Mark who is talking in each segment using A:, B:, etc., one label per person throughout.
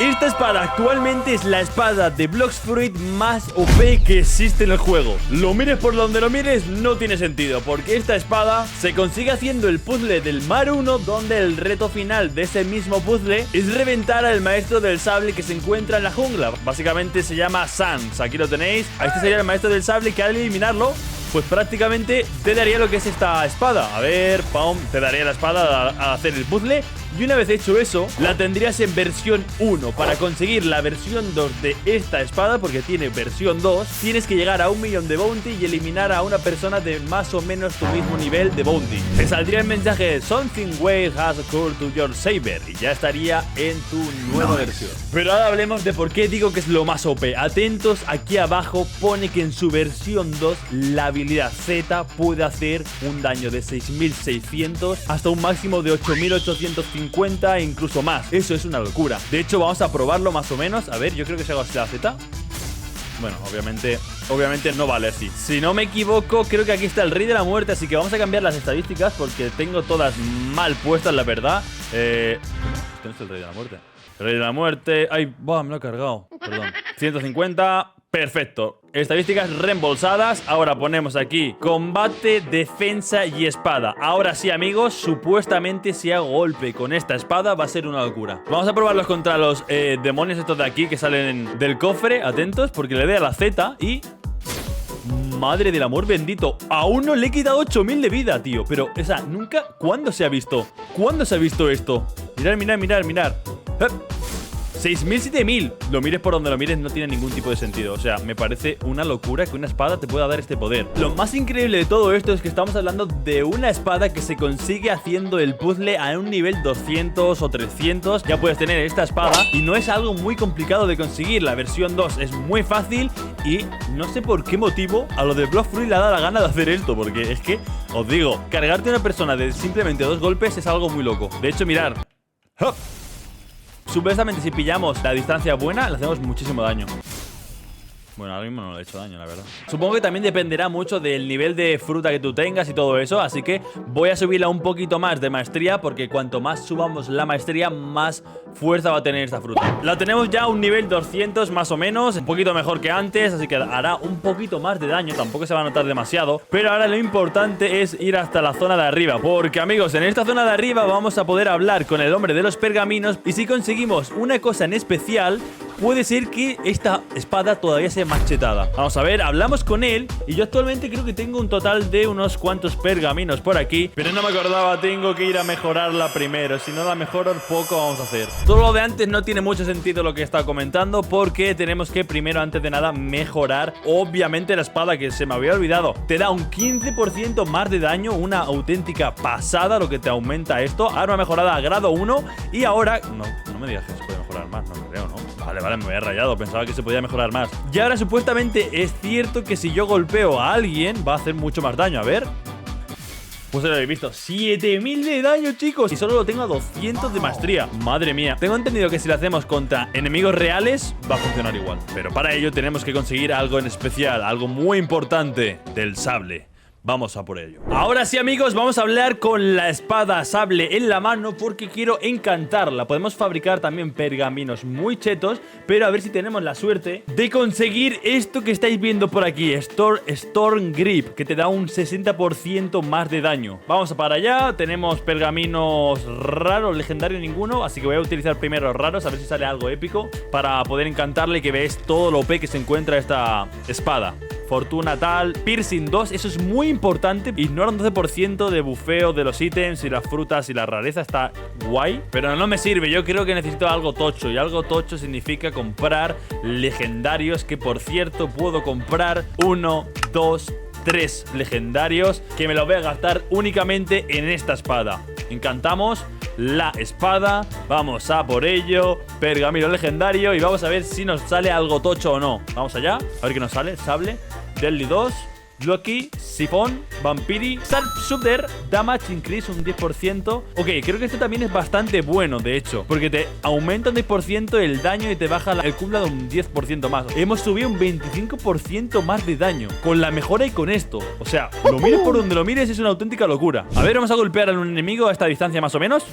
A: esta espada actualmente es la espada de Blox Fruit más OP que existe en el juego. Lo mires por donde lo mires, no tiene sentido, porque esta espada se consigue haciendo el puzzle del Mar 1, donde el reto final de ese mismo puzzle es reventar al maestro del sable que se encuentra en la jungla. Básicamente se llama Sans, aquí lo tenéis. Este sería el maestro del sable que al eliminarlo, pues prácticamente te daría lo que es esta espada. A ver, pum, te daría la espada a hacer el puzzle. Y una vez hecho eso, la tendrías en versión 1. Para conseguir la versión 2 de esta espada, porque tiene versión 2, tienes que llegar a 1.000.000 de bounty y eliminar a una persona de más o menos tu mismo nivel de bounty. Te saldría el mensaje Something weird has occurred to your saber y ya estaría en tu nueva versión. Pero ahora hablemos de por qué digo que es lo más OP. Atentos, aquí abajo pone que en su versión 2 la habilidad Z puede hacer un daño de 6.600 hasta un máximo de 8.850 e incluso más. Eso es una locura. De hecho, vamos a probarlo más o menos. A ver, yo creo que si hago así la Z. Bueno, obviamente no vale así. Si no me equivoco, creo que aquí está el Rey de la Muerte. Así que vamos a cambiar las estadísticas porque tengo todas mal puestas, la verdad. ¿Dónde está el Rey de la Muerte? El Rey de la Muerte. Ay, me lo he cargado. Perdón. 150. Perfecto. Estadísticas reembolsadas. Ahora ponemos aquí combate, defensa y espada. Ahora sí, amigos, supuestamente si hago golpe con esta espada va a ser una locura. Vamos a probarlos contra los demonios estos de aquí que salen del cofre. Atentos, porque le doy a la Z y... Madre del amor bendito. A uno le he quitado 8.000 de vida, tío. Pero, o sea, nunca... ¿Cuándo se ha visto? ¿Cuándo se ha visto esto? Mirar. 6.000, 7.000. Lo mires por donde lo mires, no tiene ningún tipo de sentido. O sea, me parece una locura que una espada te pueda dar este poder. Lo más increíble de todo esto es que estamos hablando de una espada que se consigue haciendo el puzzle a un nivel 200 o 300. Ya puedes tener esta espada y no es algo muy complicado de conseguir. La versión 2 es muy fácil y no sé por qué motivo a lo de Blox Fruit le ha dado la gana de hacer esto. Porque es que, os digo, cargarte a una persona de simplemente 2 golpes es algo muy loco. De hecho, mirar. ¡Hop! Supuestamente si pillamos la distancia buena, le hacemos muchísimo daño. Bueno, ahora mismo no le he hecho daño, la verdad. Supongo que también dependerá mucho del nivel de fruta que tú tengas y todo eso. Así que voy a subirla un poquito más de maestría, porque cuanto más subamos la maestría, más fuerza va a tener esta fruta. La tenemos ya a un nivel 200 más o menos, un poquito mejor que antes, así que hará un poquito más de daño. Tampoco se va a notar demasiado. Pero ahora lo importante es ir hasta la zona de arriba, porque amigos, en esta zona de arriba vamos a poder hablar con el hombre de los pergaminos. Y si conseguimos una cosa en especial, puede ser que esta espada todavía sea más chetada. Vamos a ver, hablamos con él y yo actualmente creo que tengo un total de unos cuantos pergaminos por aquí, pero no me acordaba, tengo que ir a mejorarla primero. Si no la mejoro, poco vamos a hacer. Todo lo de antes no tiene mucho sentido lo que he estado comentando, porque tenemos que primero, antes de nada, mejorar obviamente la espada, que se me había olvidado. Te da un 15% más de daño, una auténtica pasada lo que te aumenta esto. Arma mejorada a grado 1 y ahora... No me digas que se puede mejorar más, no creo, ¿no? Vale, me había rayado, pensaba que se podía mejorar más. Y ahora supuestamente es cierto que si yo golpeo a alguien va a hacer mucho más daño, a ver. Pues lo habéis visto, 7.000 de daño, chicos. Y solo lo tengo a 200 de maestría. Madre mía. Tengo entendido que si lo hacemos contra enemigos reales va a funcionar igual. Pero para ello tenemos que conseguir algo en especial, algo muy importante del sable. Vamos a por ello. Ahora sí, amigos, vamos a hablar con la espada sable en la mano, porque quiero encantarla. Podemos fabricar también pergaminos muy chetos, pero a ver si tenemos la suerte de conseguir esto que estáis viendo por aquí, Storm Grip, que te da un 60% más de daño. Vamos para allá. Tenemos pergaminos raros, legendarios ninguno, así que voy a utilizar primero raros, a ver si sale algo épico, para poder encantarle y que veáis todo lo OP que se encuentra esta espada. Fortuna tal, Piercing 2, eso es muy importante. Ignora un 12% de bufeo de los ítems y las frutas y la rareza, está guay, pero no me sirve. Yo creo que necesito algo tocho, y algo tocho significa comprar legendarios, que por cierto puedo comprar 1, 2, 3 legendarios, que me los voy a gastar únicamente en esta espada. Encantamos la espada, vamos a por ello. Pergamino legendario y vamos a ver si nos sale algo tocho o no. Vamos allá, a ver qué nos sale. Sable, Deadly 2, Lucky, Sifón, Vampiri, Sharpshooter, Damage Increase un 10%. Ok, creo que este también es bastante bueno, de hecho, porque te aumenta un 10% el daño y te baja el cooldown un 10% más. Hemos subido un 25% más de daño con la mejora y con esto. O sea, lo mires por donde lo mires, es una auténtica locura. A ver, vamos a golpear a un enemigo a esta distancia más o menos.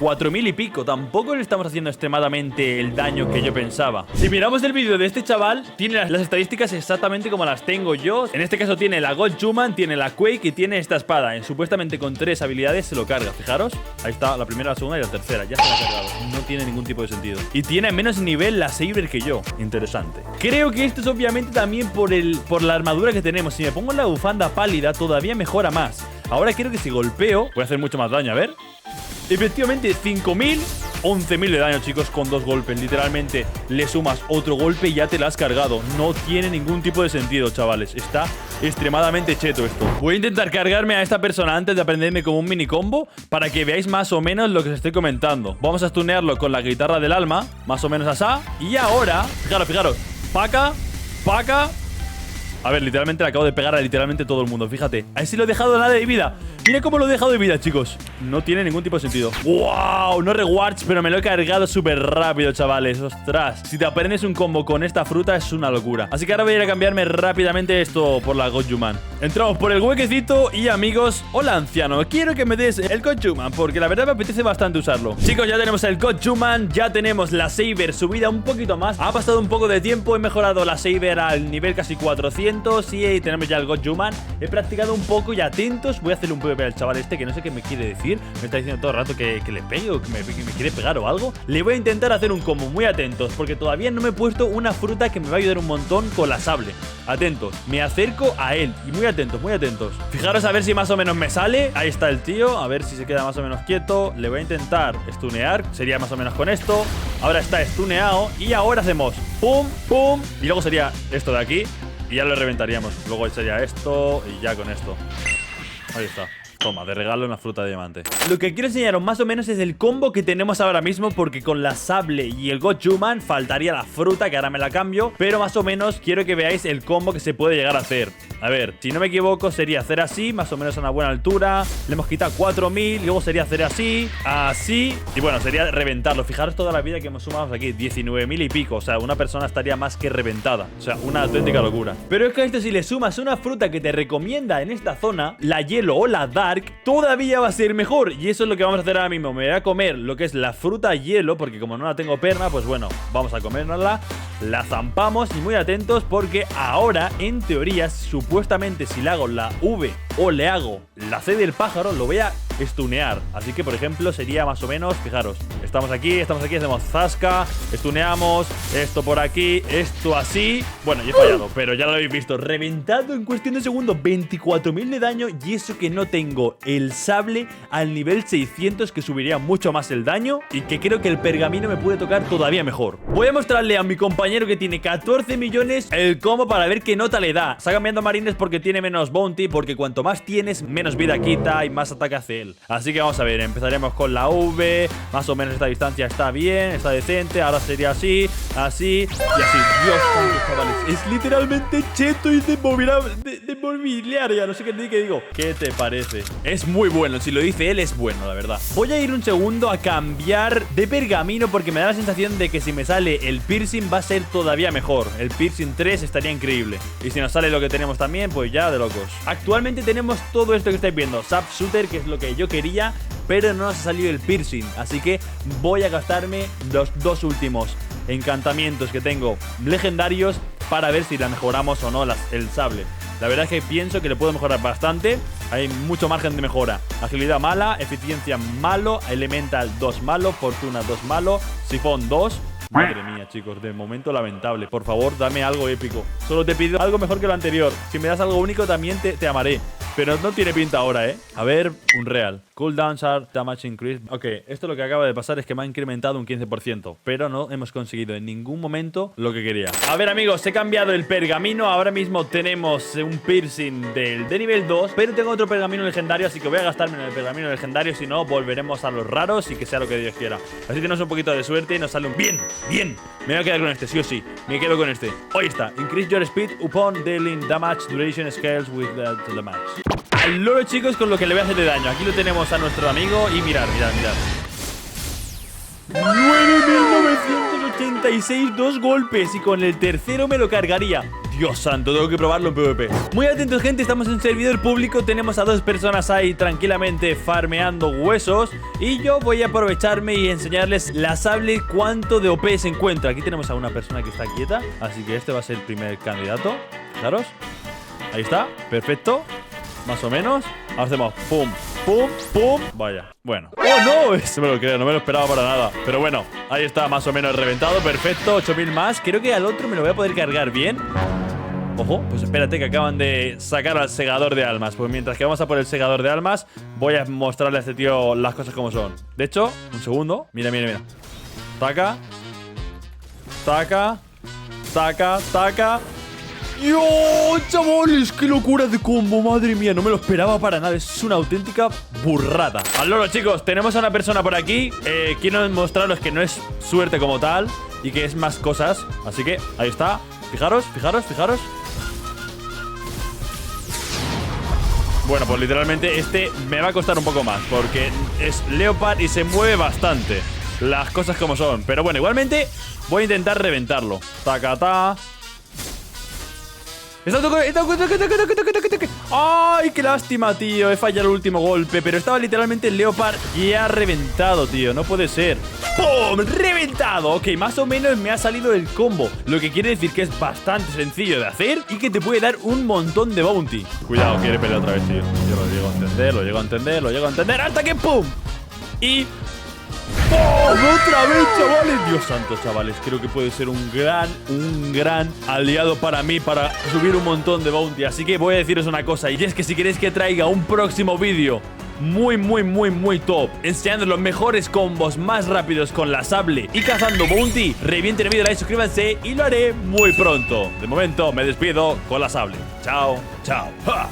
A: 4000 y pico. Tampoco le estamos haciendo extremadamente el daño que yo pensaba. Si miramos el vídeo de este chaval, tiene las estadísticas exactamente como las tengo yo. En este caso tiene la God Human, tiene la Quake y tiene esta espada. Supuestamente con 3 habilidades se lo carga. Fijaros, ahí está la primera, la segunda y la tercera. Ya se la ha cargado. No tiene ningún tipo de sentido. Y tiene menos nivel la Saber que yo. Interesante. Creo que esto es obviamente también por la armadura que tenemos. Si me pongo la bufanda pálida, todavía mejora más. Ahora quiero que si golpeo, voy a hacer mucho más daño. A ver. Efectivamente, 5000, 11000 de daño, chicos, con 2 golpes. Literalmente le sumas otro golpe y ya te la has cargado. No tiene ningún tipo de sentido, chavales. Está extremadamente cheto esto. Voy a intentar cargarme a esta persona antes de aprenderme como un mini combo, para que veáis más o menos lo que os estoy comentando. Vamos a stunearlo con la guitarra del alma, más o menos así. Y ahora, fijaros, paca. A ver, literalmente le acabo de pegar a literalmente todo el mundo. Fíjate, a ese lo he dejado nada de vida. Mira cómo lo he dejado de vida, chicos. No tiene ningún tipo de sentido. ¡Wow! No rewards, pero me lo he cargado súper rápido, chavales. ¡Ostras! Si te aprendes un combo con esta fruta es una locura. Así que ahora voy a ir a cambiarme rápidamente esto por la God Human. Entramos por el huequecito y, amigos, hola, anciano. Quiero que me des el God Human, porque la verdad me apetece bastante usarlo. Chicos, ya tenemos el God Human, ya tenemos la Saber subida un poquito más. Ha pasado un poco de tiempo, he mejorado la Saber al nivel casi 400 y tenemos ya el God Human. He practicado un poco y atentos. Voy a hacerle un PvP al chaval este que no sé qué me quiere decir. Me está diciendo todo el rato que le pegue o que me quiere pegar o algo. Le voy a intentar hacer un combo, muy atentos, porque todavía no me he puesto una fruta que me va a ayudar un montón con la sable. Atentos, me acerco a él y muy atentos, muy atentos. Fijaros a ver si más o menos me sale. Ahí está el tío, a ver si se queda más o menos quieto. Le voy a intentar stunear, sería más o menos con esto. Ahora está stuneado y ahora hacemos pum, pum. Y luego sería esto de aquí y ya lo reventaríamos. Luego sería esto y ya con esto. Ahí está. Toma, de regalo una fruta de diamante. Lo que quiero enseñaros más o menos es el combo que tenemos ahora mismo, porque con la sable y el God Human faltaría la fruta, que ahora me la cambio. Pero más o menos quiero que veáis el combo que se puede llegar a hacer. A ver, si no me equivoco sería hacer así, más o menos a una buena altura. Le hemos quitado 4000, luego sería hacer así, así. Y bueno, sería reventarlo. Fijaros toda la vida que hemos sumado aquí, 19000 y pico. O sea, una persona estaría más que reventada. O sea, una auténtica locura. Pero es que a esto, si le sumas una fruta que te recomienda en esta zona, la hielo o la dark, todavía va a ser mejor. Y eso es lo que vamos a hacer ahora mismo. Me voy a comer lo que es la fruta hielo, porque como no la tengo perna, pues bueno, vamos a comérnosla. La zampamos y muy atentos, porque ahora, en teoría, supuestamente si le hago la V o le hago la C del pájaro, lo voy a stunear. Así que, por ejemplo, sería más o menos, fijaros, estamos aquí, hacemos zasca, stuneamos, esto por aquí, esto así. Bueno, yo he fallado, pero ya lo habéis visto. Reventado en cuestión de segundos, 24000 de daño. Y eso que no tengo el sable al nivel 600, que subiría mucho más el daño, y que creo que el pergamino me puede tocar todavía mejor. Voy a mostrarle a mi compañero, que tiene 14 millones, el combo para ver qué nota le da. Está cambiando marines porque tiene menos bounty, porque cuanto más tienes, menos vida quita y más ataque hace él. Así que vamos a ver, empezaremos con la V. Más o menos esta distancia está bien, está decente. Ahora sería así, así y así. Dios santo, chavales, es literalmente cheto y de mobiliaria. No sé qué digo. ¿Qué te parece? Es muy bueno, si lo dice él es bueno, la verdad. Voy a ir un segundo a cambiar de pergamino, porque me da la sensación de que si me sale el piercing va a ser todavía mejor. El piercing 3 estaría increíble. Y si nos sale lo que tenemos también, pues ya de locos. Actualmente tenemos todo esto que estáis viendo, Sharpshooter, que es lo que yo quería, pero no nos ha salido el piercing. Así que voy a gastarme los 2 últimos encantamientos que tengo legendarios para ver si la mejoramos o no el sable. La verdad es que pienso que le puedo mejorar bastante. Hay mucho margen de mejora. Agilidad mala, eficiencia malo, elemental 2 malo, fortuna 2 malo, sifón 2. Madre mía, chicos, de momento lamentable. Por favor, dame algo épico. Solo te pido algo mejor que lo anterior. Si me das algo único también te amaré. Pero no tiene pinta ahora, ¿eh? A ver, un real. Cooldown, sharp, damage increase. Ok, esto lo que acaba de pasar es que me ha incrementado un 15%. Pero no hemos conseguido en ningún momento lo que quería. A ver, amigos, he cambiado el pergamino. Ahora mismo tenemos un piercing de nivel 2. Pero tengo otro pergamino legendario, así que voy a gastarme en el pergamino legendario. Si no, volveremos a los raros y que sea lo que Dios quiera. Así tenemos un poquito de suerte y nos sale un... ¡Bien! ¡Bien! Me voy a quedar con este, sí o sí. Me quedo con este. Ahí está. Increase your speed upon dealing damage duration scales with the damage. Al loro, chicos, con lo que le voy a hacer de daño. Aquí lo tenemos a nuestro amigo y mirad. 9986, 2 golpes, y con el tercero me lo cargaría. Dios santo, tengo que probarlo en PvP. Muy atentos, gente, estamos en un servidor público. Tenemos a 2 personas ahí tranquilamente farmeando huesos. Y yo voy a aprovecharme y enseñarles la sable cuánto de OP se encuentra. Aquí tenemos a una persona que está quieta, así que este va a ser el primer candidato. Fijaros, ahí está, perfecto. Más o menos. Ahora hacemos pum, pum, pum. Vaya, bueno. ¡Oh, no! Eso me lo creo, no me lo esperaba para nada. Pero bueno, ahí está, más o menos reventado. Perfecto, 8000 más. Creo que al otro me lo voy a poder cargar bien. Ojo, pues espérate que acaban de sacar al segador de almas. Pues mientras que vamos a por el segador de almas, voy a mostrarle a este tío las cosas como son. De hecho, un segundo. Mira, mira, mira. Taca. Taca. Taca, taca. ¡Dios, chavales! ¡Qué locura de combo! Madre mía, no me lo esperaba para nada. Es una auténtica burrada. Al loro, chicos, tenemos a una persona por aquí. Quiero mostraros que no es suerte como tal y que es más cosas. Así que, ahí está. Fijaros, fijaros, fijaros. Bueno, pues literalmente este me va a costar un poco más, porque es Leopard y se mueve bastante. Las cosas como son. Pero bueno, igualmente voy a intentar reventarlo. Tacatá. ¡Ay, qué lástima, tío! He fallado el último golpe, pero estaba literalmente el Leopard y ha reventado, tío. No puede ser. ¡Pum! ¡Reventado! Ok, más o menos me ha salido el combo. Lo que quiere decir que es bastante sencillo de hacer y que te puede dar un montón de bounty. Cuidado, quiere pelear otra vez, tío. Yo lo llego a entender, lo llego a entender, lo llego a entender. ¡Hasta que pum! Y... ¡oh! ¡Otra vez, chavales! Dios santo, chavales. Creo que puede ser un gran aliado para mí para subir un montón de bounty. Así que voy a deciros una cosa. Y es que si queréis que traiga un próximo vídeo muy top, enseñando los mejores combos más rápidos con la sable y cazando bounty, revienten el vídeo, like, suscríbanse y lo haré muy pronto. De momento me despido con la sable. Chao, chao. ¡Ja!